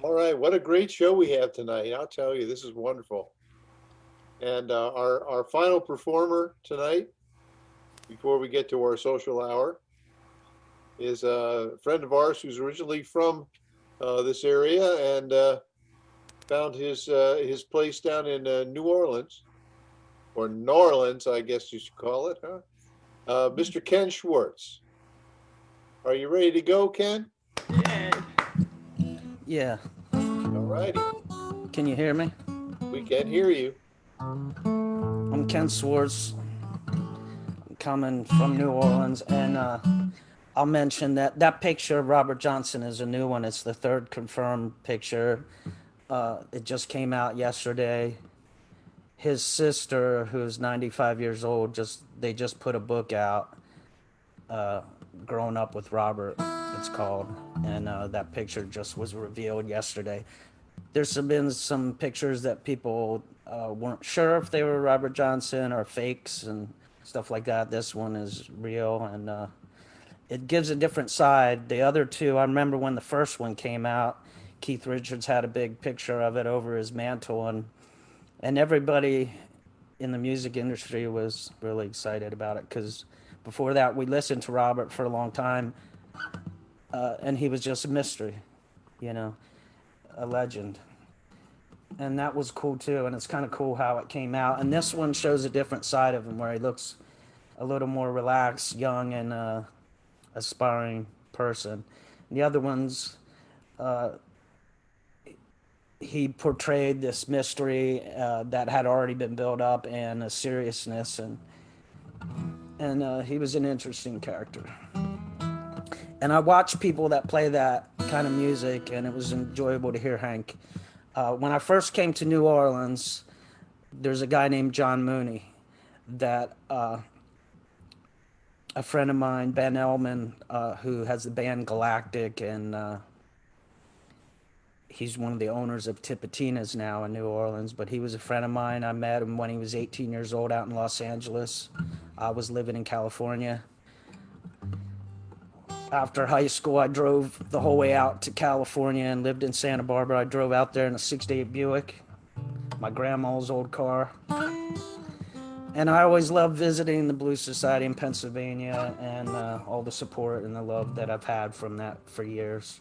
All right, what a great show we have tonight. I'll tell you, this is wonderful. And our final performer tonight, before we get to our social hour, is a friend of ours who's originally from this area and found his place down in New Orleans, or Norlands, I guess you should call it, huh? Mr. Ken Swartz. Are you ready to go, Ken? Yeah. Yeah. All righty. Can you hear me? We can hear you. I'm Ken Swartz. I'm coming from New Orleans, and I'll mention that that picture of Robert Johnson is a new one. It's the third confirmed picture. It just came out yesterday. His sister, who's 95 years old, they just put a book out, "Growing Up with Robert," it's called, and that picture just was revealed yesterday. There's been some pictures that people weren't sure if they were Robert Johnson or fakes and stuff like that. This one is real, and it gives a different side. The other two, I remember when the first one came out, Keith Richards had a big picture of it over his mantle, and everybody in the music industry was really excited about it because before that we listened to Robert for a long time, and he was just a mystery, you know, a legend. And that was cool too, and it's kind of cool how it came out. And this one shows a different side of him where he looks a little more relaxed, young, and aspiring person. And the other ones, he portrayed this mystery that had already been built up and a seriousness, and he was an interesting character. And I watch people that play that kind of music, and it was enjoyable to hear Hank. When I first came to New Orleans, there's a guy named John Mooney that a friend of mine, Ben Elman, who has the band Galactic, and he's one of the owners of Tipitina's now in New Orleans, but he was a friend of mine. I met him when he was 18 years old out in Los Angeles. I was living in California. After high school, I drove the whole way out to California and lived in Santa Barbara. I drove out there in a '68 Buick, my grandma's old car. And I always loved visiting the Blues Society in Pennsylvania and all the support and the love that I've had from that for years.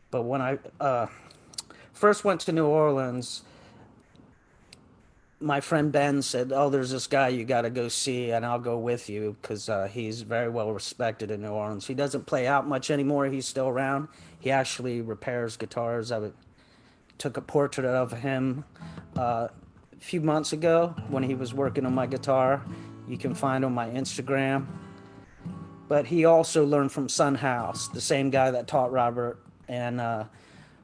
But when I first went to New Orleans, my friend Ben said, "Oh, there's this guy you got to go see, and I'll go with you because he's very well respected in New Orleans. He doesn't play out much anymore. He's still around. He actually repairs guitars. Took a portrait of him a few months ago when he was working on my guitar. You can find on my Instagram. But he also learned from Son House, the same guy that taught Robert. And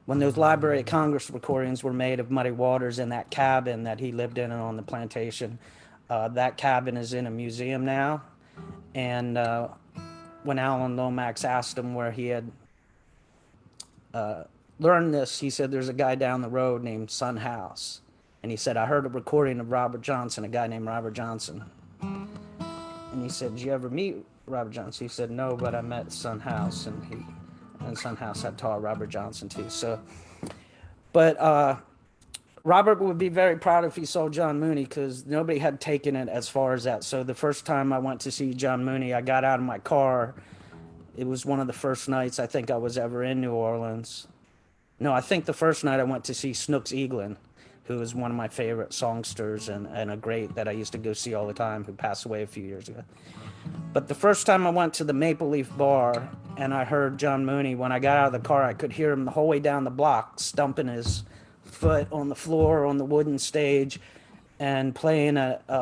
when those Library of Congress recordings were made of Muddy Waters in that cabin that he lived in on the plantation, that cabin is in a museum now. And when Alan Lomax asked him where he had learned this, he said, "There's a guy down the road named Son House." And he said, "I heard a recording of Robert Johnson, a guy named Robert Johnson." And he said, "Did you ever meet Robert Johnson?" He said, "No, but I met Son House, and Son House had taught Robert Johnson too." So, but Robert would be very proud if he saw John Mooney because nobody had taken it as far as that. So the first time I went to see John Mooney, I got out of my car. It was one of the first nights I think I was ever in New Orleans. No, I think the first night I went to see Snooks Eaglin, who is one of my favorite songsters and a great that I used to go see all the time, who passed away a few years ago. But the first time I went to the Maple Leaf Bar and I heard John Mooney, when I got out of the car, I could hear him the whole way down the block, stumping his foot on the floor on the wooden stage and playing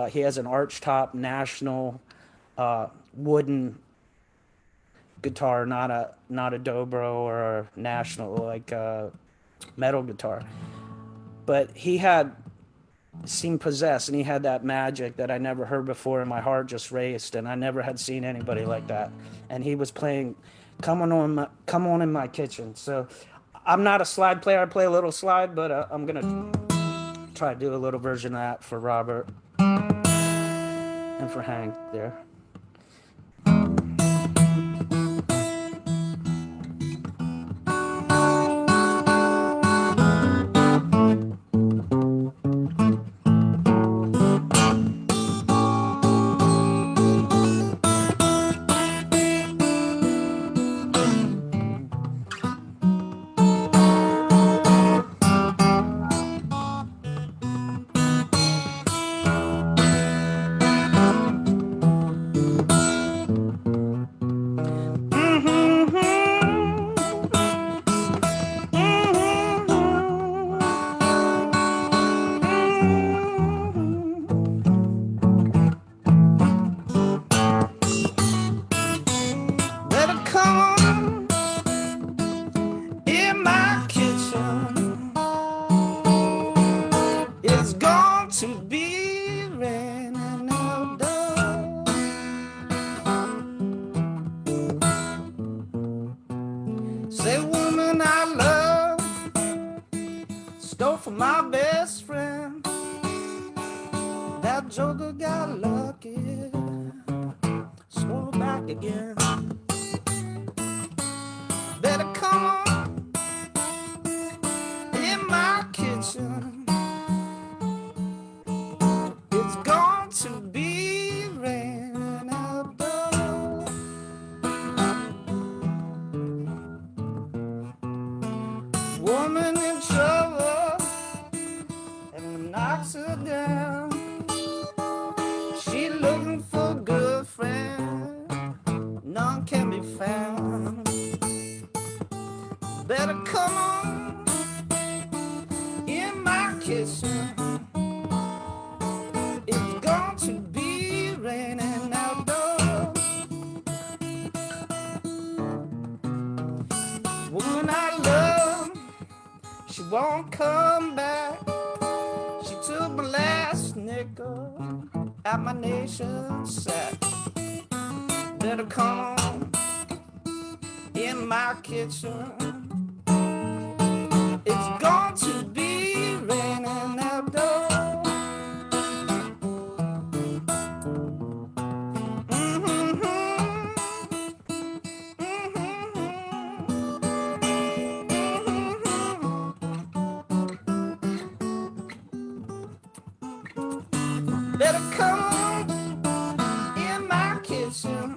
he has an archtop National wooden guitar, not a dobro or a National like metal guitar. But he seemed possessed, and he had that magic that I never heard before, and my heart just raced, and I never had seen anybody like that. And he was playing "Come On in My Kitchen." So I'm not a slide player. I play a little slide, but I'm gonna try to do a little version of that for Robert and for Hank there. for my best friend. That joker got lucky, swore back again. Better come on in my kitchen. It's going to be raining outdoors. Woman in trouble, and knocks her down. She looking for a good friend, none can be found. Better come on in my kitchen. It's going to be raining outdoors. Woman I love, she won't come back. She took my last nickel at my nation's sack. Better come on in my kitchen. It's going to be raining outdoors. Better come on in my kitchen.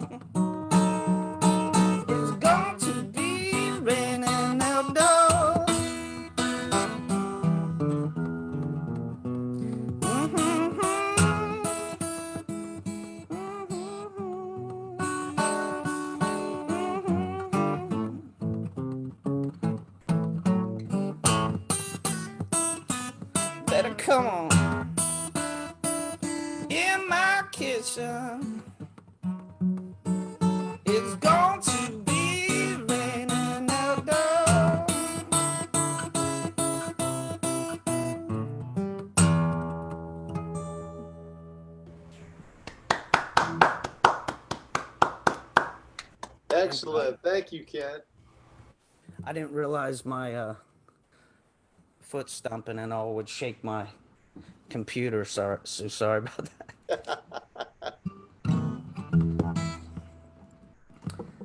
It's going to be raining outdoors. Better come on in my kitchen. It's going to be raining outdoors. Excellent. Thank you, Kent. I didn't realize my foot stomping and all would shake my computer. So sorry about that.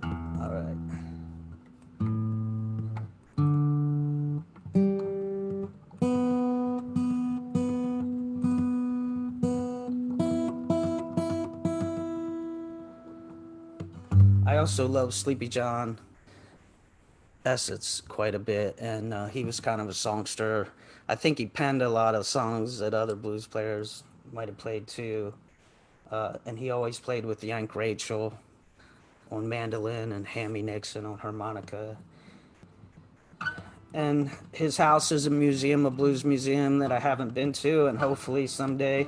All right. I also love Sleepy John Essex quite a bit, and he was kind of a songster. I think he penned a lot of songs that other blues players might have played too. And he always played with Yank Rachel on mandolin and Hammy Nixon on harmonica. And his house is a museum, a blues museum that I haven't been to, and hopefully someday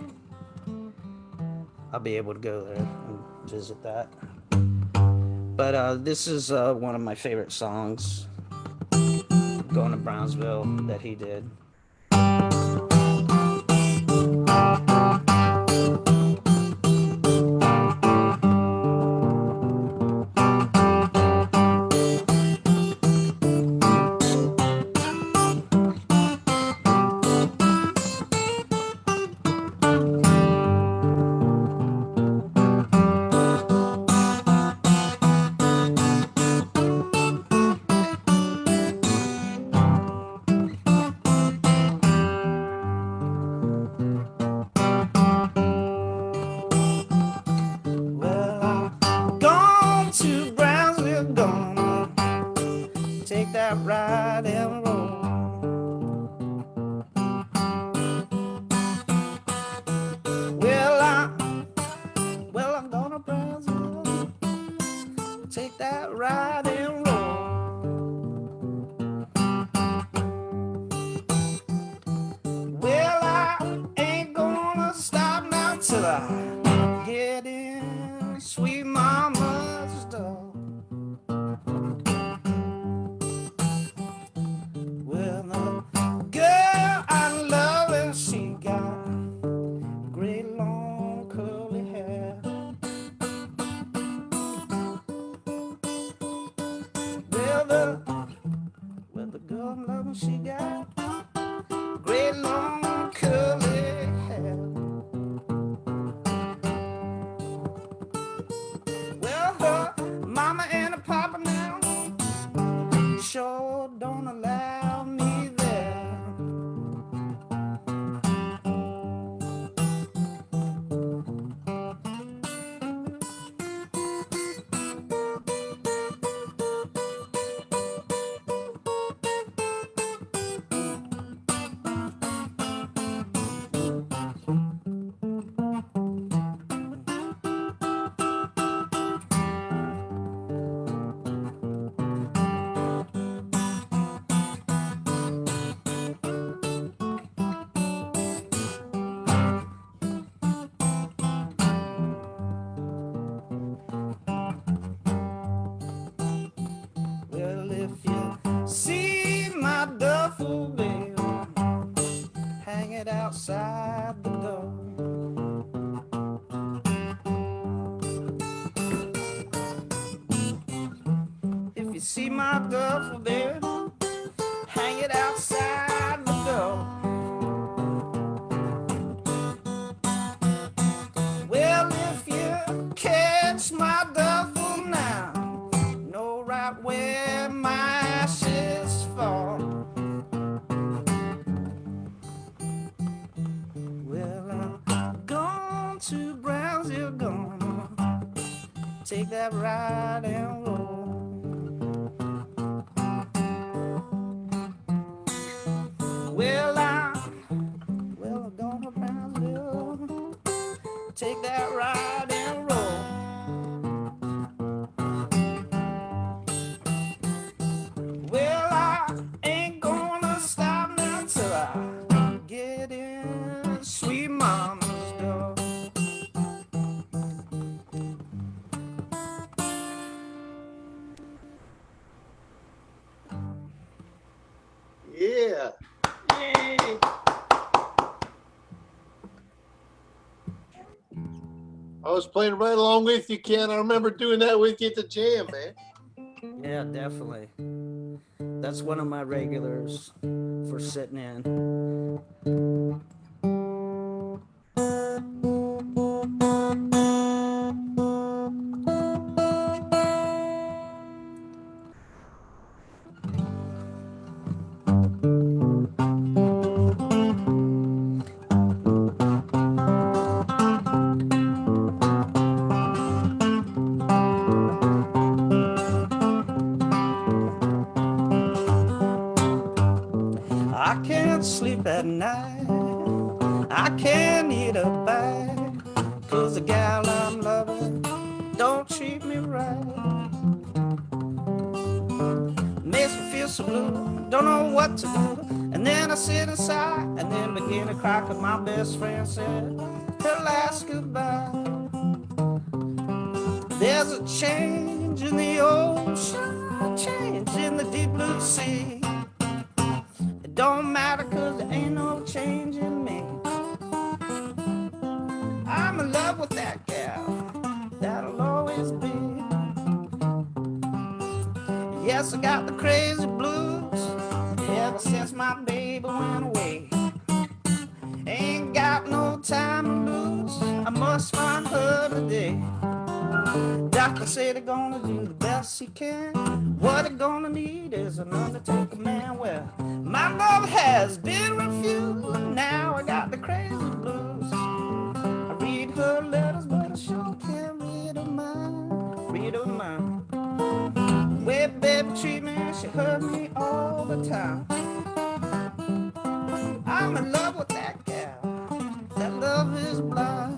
I'll be able to go there and visit that. But this is one of my favorite songs, Going to Brownsville, that he did. Ride and roll. Well, I'm gonna Brownsville, take that ride and roll. Well, I ain't gonna stop now till I get in sweet mama's door. She got great long curly hair. Well, her mama and her papa now sure don't allow me there. Well, if you see my duffel bag, hang it outside the door. If you see my duffel bag, hang it outside the door. Well, if you catch my duffel now, know right where my ashes fall. Well, I'm gone to Brownsville, gonna take that ride and roll. I'm going to Brownsville, take that ride and roll. Well, I ain't gonna stop now till I get in sweet mama's door. Yeah. Yay. I was playing right along with you, Ken. I remember doing that with you at the jam, man. Yeah, definitely. That's one of my regulars for sitting in. I can't sleep at night, I can't eat a bite, 'cause the gal I'm loving don't treat me right. Makes me feel so blue, don't know what to do. And then I sit inside and then begin to cry, 'cause my best friend said her last goodbye. There's a change in the ocean, a change in the deep blue sea. It don't matter 'cause there ain't no change in me. I'm in love with that gal, that'll always be. Yes, I got the crazy blues ever since my baby went away. Ain't got no time to lose, I must find her today. Doctor say they're gonna do the best he can. What they're gonna need is an undertaker man. Well, my love has been refused, now I got the crazy blues. I read her letters, but I sure can't read her mind. Read her mind. Way baby treat me, she hurt me all the time. I'm in love with that gal, that love is blind.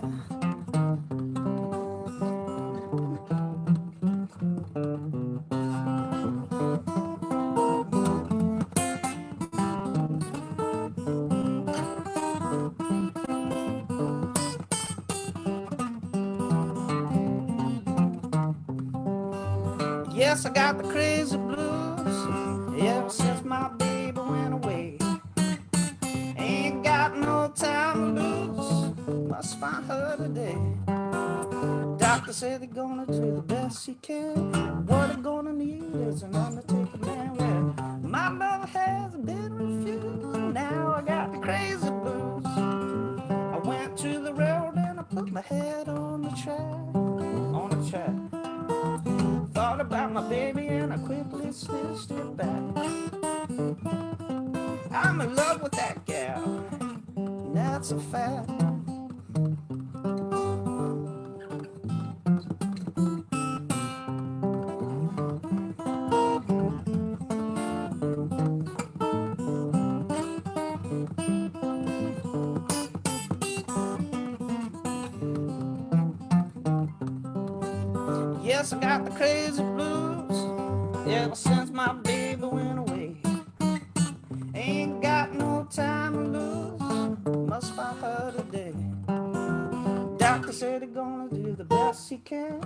Yes, I got the crazy blues ever since my baby went away. Ain't got no time to lose, must find her today. Doctor said they're gonna do the best he can. What they're gonna need is an undertaker man. Well, my love has been refused, now I got the I'm in love with that gal. That's a fact. Yes, I got the crazy blues ever since my baby went away. Ain't got no time to lose, must find her today. Doctor said they're gonna do the best he can.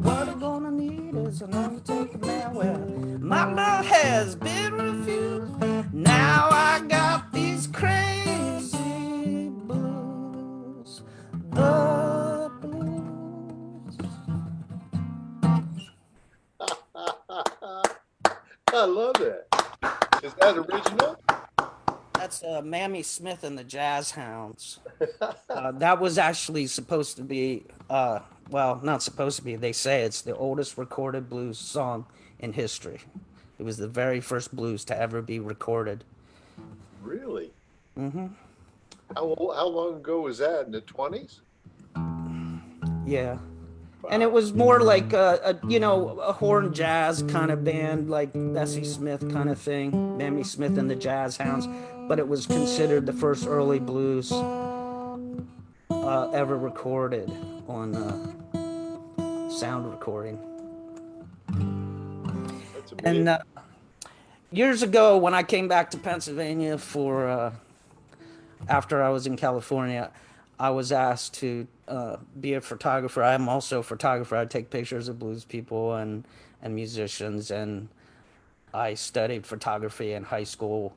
What they're gonna need is an undertaker man. Well, my love has been refused. Now I got these crazy blues. The blues. I love that. Is that original? That's Mammy Smith and the Jazz Hounds. That was actually supposed to be, well, not supposed to be. They say it's the oldest recorded blues song in history. It was the very first blues to ever be recorded. Really? Mm-hmm. How long ago was that? In the 20s? Yeah. And it Wow. was more like a horn jazz kind of band, like Bessie Smith kind of thing, Mammy Smith and the Jazz Hounds. But it was considered the first early blues ever recorded on sound recording. That's And amazing. years ago, when I came back to Pennsylvania for after I was in California, I was asked to be a photographer. I'm also a photographer. I take pictures of blues people and musicians, and I studied photography in high school.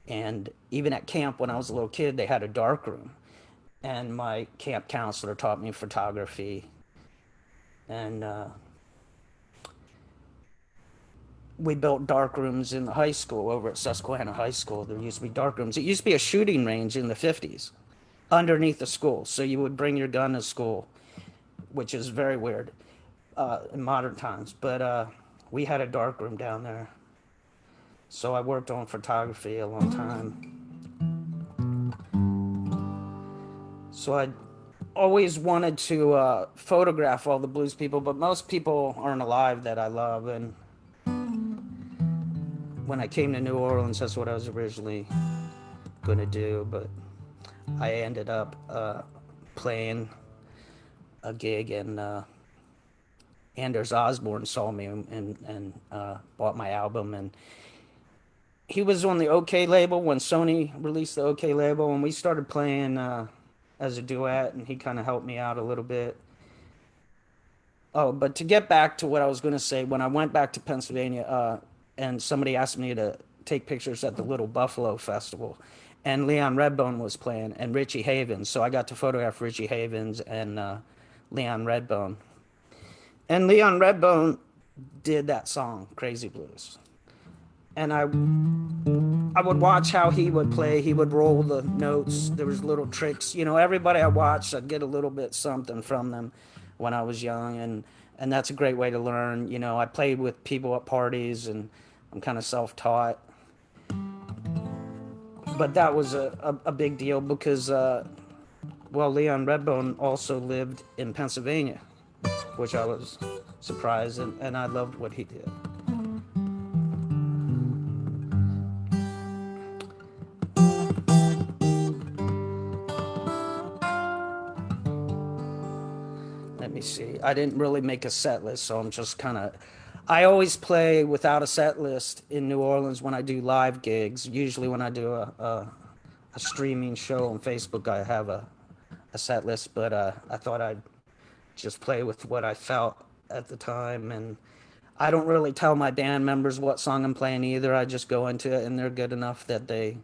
And even at camp, when I was a little kid, they had a dark room, and my camp counselor taught me photography. And we built dark rooms in the high school over at Susquehanna High School. There used to be dark rooms. It used to be a shooting range in the 50s underneath the school. So you would bring your gun to school, which is very weird in modern times. But we had a dark room down there. So I worked on photography a long time. So I always wanted to photograph all the blues people, but most people aren't alive that I love. And when I came to New Orleans, that's what I was originally going to do. But I ended up playing a gig, and Anders Osborne saw me and bought my album. And he was on the OK label when Sony released the OK label, and we started playing as a duet, and he kind of helped me out a little bit. Oh, but to get back to what I was going to say, when I went back to Pennsylvania, and somebody asked me to take pictures at the Little Buffalo Festival, and Leon Redbone was playing, and Richie Havens, so I got to photograph Richie Havens and Leon Redbone. And Leon Redbone did that song, Crazy Blues. And I would watch how he would play. He would roll the notes. There was little tricks. You know, everybody I watched, I'd get a little bit something from them when I was young, and that's a great way to learn. You know, I played with people at parties, and I'm kind of self-taught. But that was a big deal because, well, Leon Redbone also lived in Pennsylvania, which I was surprised, and I loved what he did. Let me see. I didn't really make a set list, so I'm just kind of. I always play without a set list in New Orleans when I do live gigs. Usually, when I do a streaming show on Facebook, I have a set list, but I thought I'd just play with what I felt at the time. And I don't really tell my band members what song I'm playing either. I just go into it, and they're good enough that they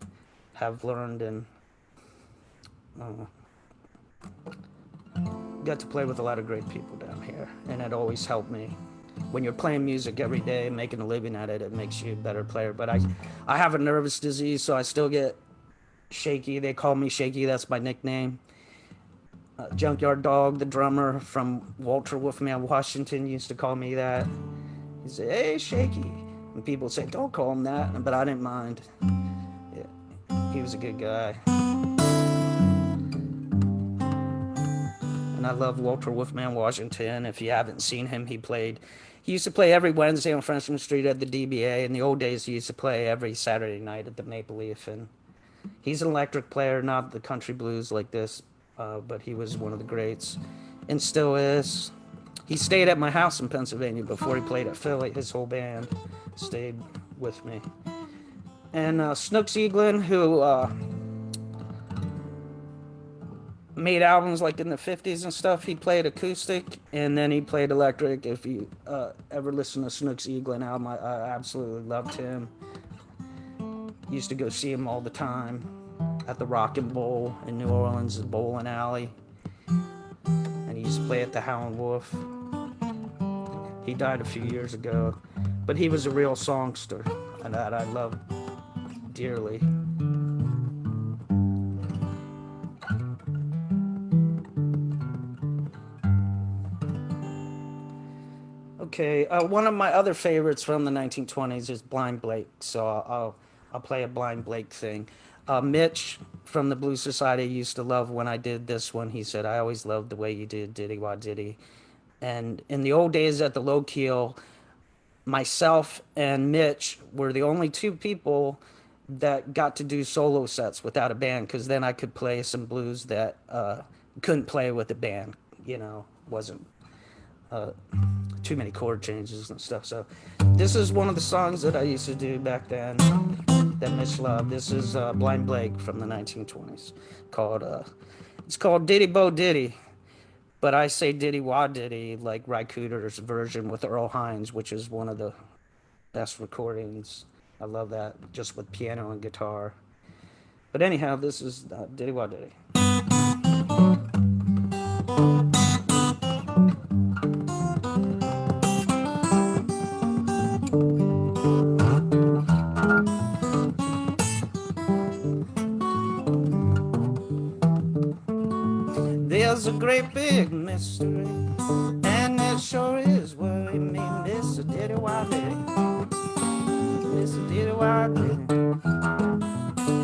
have learned and got to play with a lot of great people down here, and it always helped me. When you're playing music every day, making a living at it, it makes you a better player. But I have a nervous disease, so I still get shaky. They call me Shaky. That's my nickname. Junkyard Dog, the drummer from Walter Wolfman, Washington, used to call me that. He'd say, "Hey, Shaky," and people say, "Don't call him that," but I didn't mind. Yeah. He was a good guy. And I love Walter Wolfman Washington. If you haven't seen him, he used to play every Wednesday on Frenchman Street at the DBA. In the old days, he used to play every Saturday night at the Maple Leaf. And he's an electric player, not the country blues like this, but he was one of the greats and still is. He stayed at my house in Pennsylvania before he played at Philly. His whole band stayed with me. And Snooks Eaglin, who made albums like in the 50s and stuff, he played acoustic and then he played electric. If you ever listen to Snooks Eaglin album, I absolutely loved him. Used to go see him all the time at the Rockin' Bowl in New Orleans, the bowling alley. And he used to play at the Howlin' Wolf. He died a few years ago, but he was a real songster, and that I love dearly. Okay, one of my other favorites from the 1920s is Blind Blake, so I'll play a Blind Blake thing. Mitch from the Blues Society used to love when I did this one. He said, "I always loved the way you did Diddy Wah Diddy." And in the old days at the Low Keel, myself and Mitch were the only two people that got to do solo sets without a band, because then I could play some blues that couldn't play with a band, wasn't too many chord changes and stuff. So this is one of the songs that I used to do back then that Mitch loved. This is Blind Blake from the 1920s. It's called Diddy Bo Diddy. But I say Diddy Wah Diddy, like Ry Cooder's version with Earl Hines, which is one of the best recordings. I love that, just with piano and guitar. But anyhow, this is Diddy Wah Diddy. There's a great big mystery, and it sure is worrying me, Mr. Diddy Wah Diddy, Mr. Diddy Wah Diddy.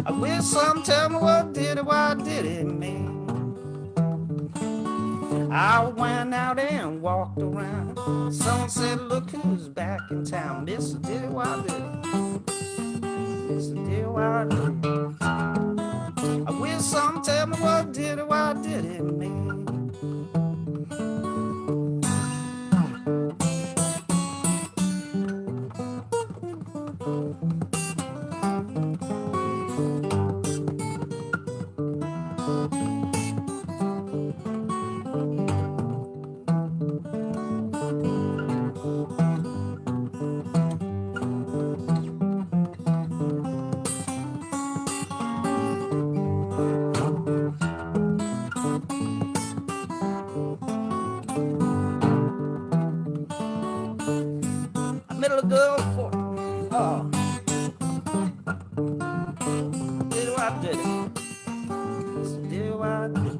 I wish some tell me what Diddy Wah Diddy mean. I went out and walked around. Someone said, "Look who's back in town, Mr. Diddy Wah Diddy, Mr. Diddy Wah Diddy." I wish some tell me what Diddy Wah Diddy mean. Middle girl for Diddy Wah Diddy, Diddy Wah Diddy.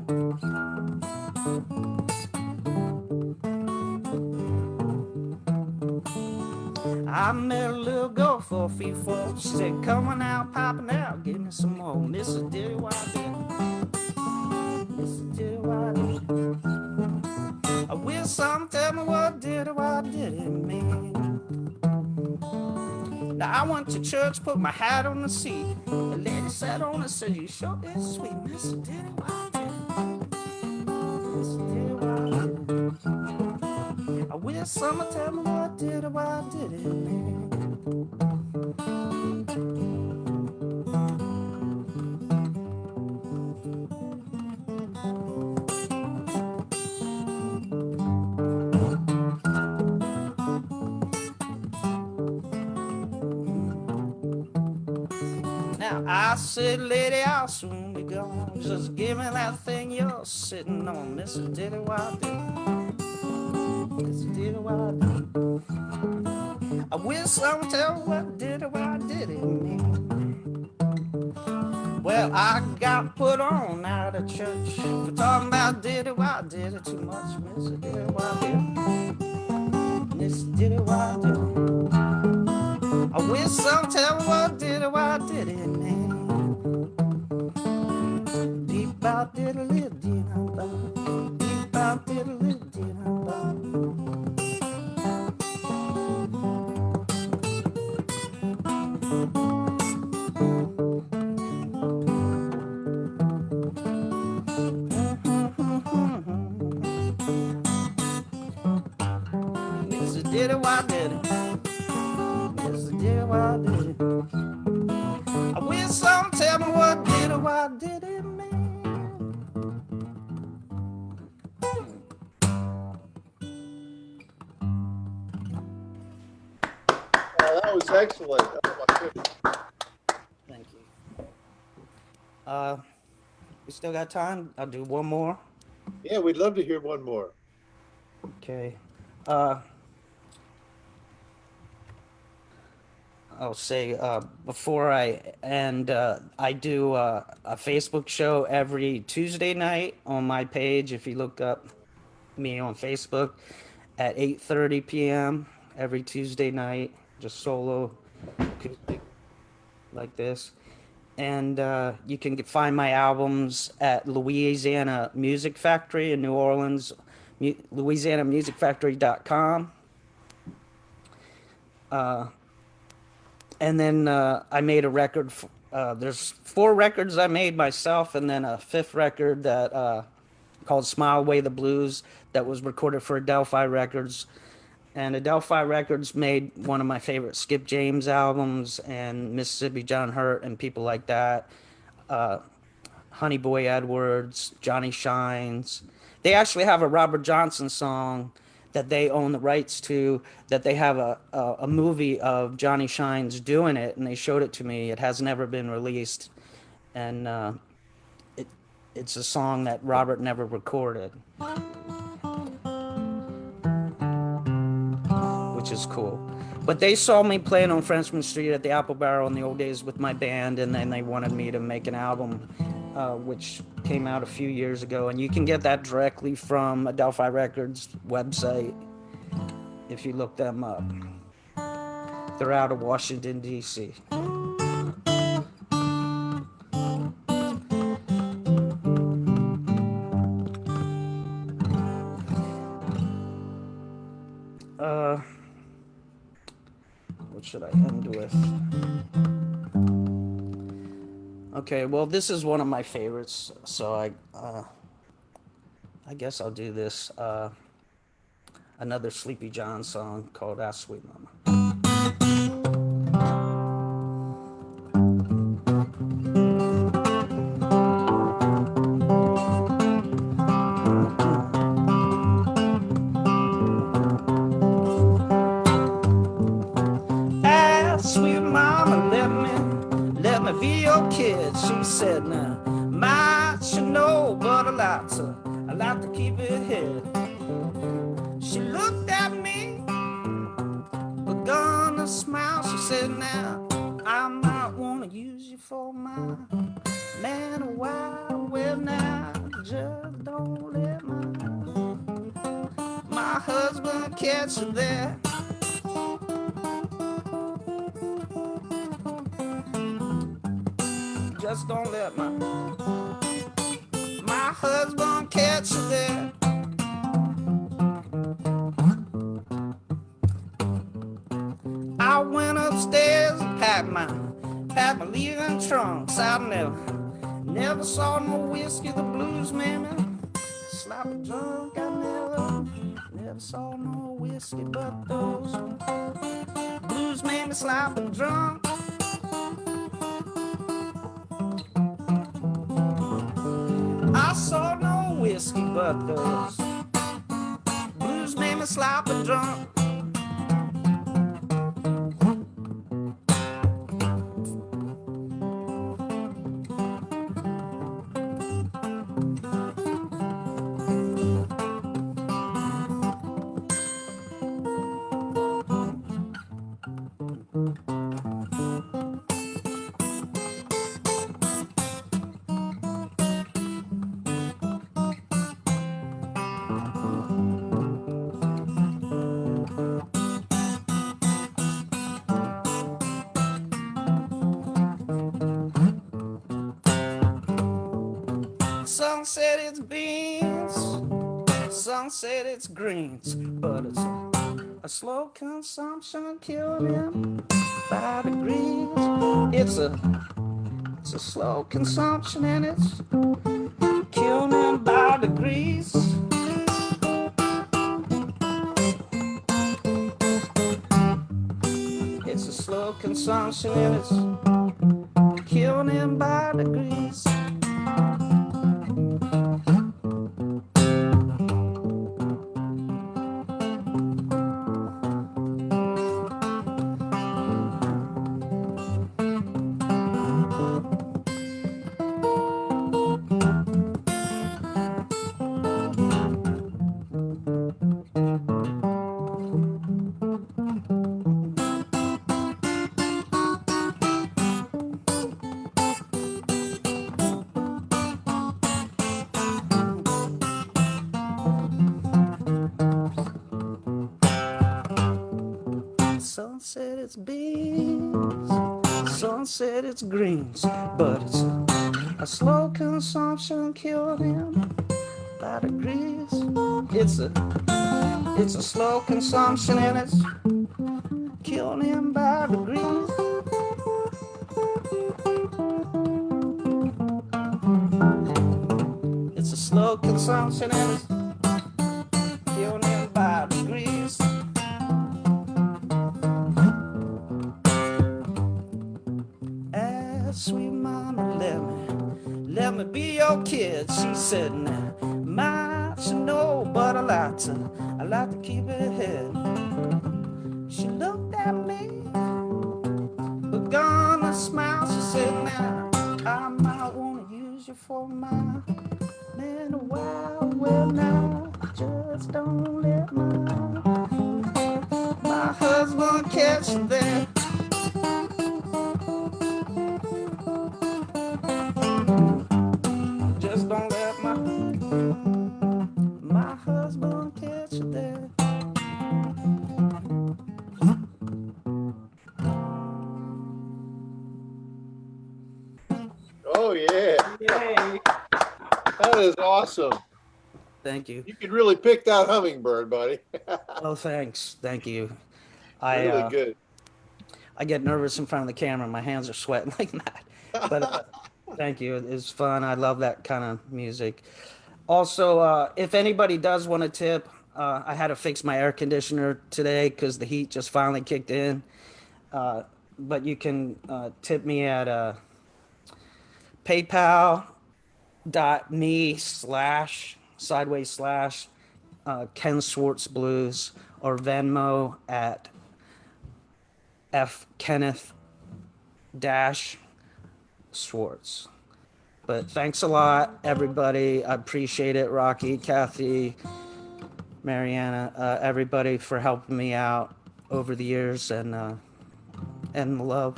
I met a little girl 4 feet 4. She said, "Come on out, popping out, give me some more, Mrs. Diddy Wah Diddy, Mrs. Diddy Wah Diddy." I wish some tell me what Diddy Wah Diddy mean. Now I went to church, put my hat on the seat. The lady sat on and said, "You sure is sweet, Mr. Diddy Wah Diddy, Mr. Diddy Wah Diddy." I wish someone tell me what Diddy Wah Diddy mean. Now I said, "Lady, I'll soon be gone. Just give me that thing you're sitting on, Mr. Diddy Wah Diddy, Mr. Diddy Wah Diddy." I wish someone tell me what Diddy Wah Diddy mean. Well, I got put on out of church for talking about Diddy Wah Diddy too much, Mr. Diddy Wah Diddy, Mr. Diddy Wah Diddy. I wish someone tell me what Diddy Wah Diddy mean. did it, why did it? Yes, I did it, why did it? I wish someone tell me what did it, why did it, man? That was excellent. Oh my goodness. Thank you. We still got time? I'll do one more. Yeah, we'd love to hear one more. Okay. I'll say before I end, I do a Facebook show every Tuesday night on my page. If you look up me on Facebook at 8:30 p.m. every Tuesday night, just solo acoustic like this. And you can find my albums at Louisiana Music Factory in New Orleans, louisianamusicfactory.com. And then I made a record. There's 4 records I made myself, and then a 5th record that called "Smile Away the Blues" that was recorded for Adelphi Records. And Adelphi Records made one of my favorite Skip James albums, and Mississippi John Hurt, and people like that. Honey Boy Edwards, Johnny Shines. They actually have a Robert Johnson song that they own the rights to, that they have a movie of Johnny Shines doing it, and they showed it to me. It has never been released, and it's a song that Robert never recorded, which is cool. But they saw me playing on Frenchman Street at the Apple Barrel in the old days with my band, and then they wanted me to make an album, which came out a few years ago. And you can get that directly from Adelphi Records website if you look them up. They're out of Washington, D.C. What should I end with? Okay, well, this is one of my favorites, so I guess I'll do this. Another Sleepy John song called "Ask Sweet Mama." Ask sweet mama, let me be your kid. She said, "Now, might should know, but I like to keep it hid." She looked at me, begun to smile. She said, "Now, I might wanna use you for my man a while. Well, now, just don't let my husband catch you there." Just don't let my husband catch you there. I went upstairs and packed my leaving trunks. I never saw no whiskey, the blues man sloppy drunk. I never saw no whiskey, but those blues made me sloppy drunk. I saw no whiskey, but those blues made me sloppy drunk. Some said it's beans, some said it's greens, but it's a slow consumption killing him by degrees. It's a slow consumption and it's killing him by degrees. slow consumption and it's killing him by degrees. Some said it's beans, some said it's greens, but it's a slow consumption killed him by degrees. It's a slow consumption and it's killing him by degrees. It's a slow consumption and it's killing him by degrees. Sweet mama, let me be your kid. She said, now, much to know, but I like to keep it hid. She looked at me, but gonna smile. She said, now, I might wanna use you for my man a while. Well, now, just don't let my husband catch you there. Just don't let my husband catch you there. Oh, yeah. Yay. That is awesome. Thank you. You could really pick that hummingbird, buddy. Oh, thanks. Thank you. Really good. I get nervous in front of the camera. My hands are sweating like that. But thank you. It's fun. I love that kind of music. Also, if anybody does want to tip, I had to fix my air conditioner today because the heat just finally kicked in. But you can tip me at paypal.me/Ken Swartz Blues or Venmo at F Kenneth Swartz. But thanks a lot, everybody. I appreciate it. Rocky, Kathy, Mariana, everybody for helping me out over the years and love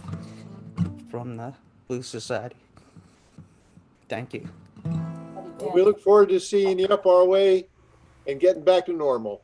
from the Blues Society. Thank you. We look forward to seeing you up our way and getting back to normal.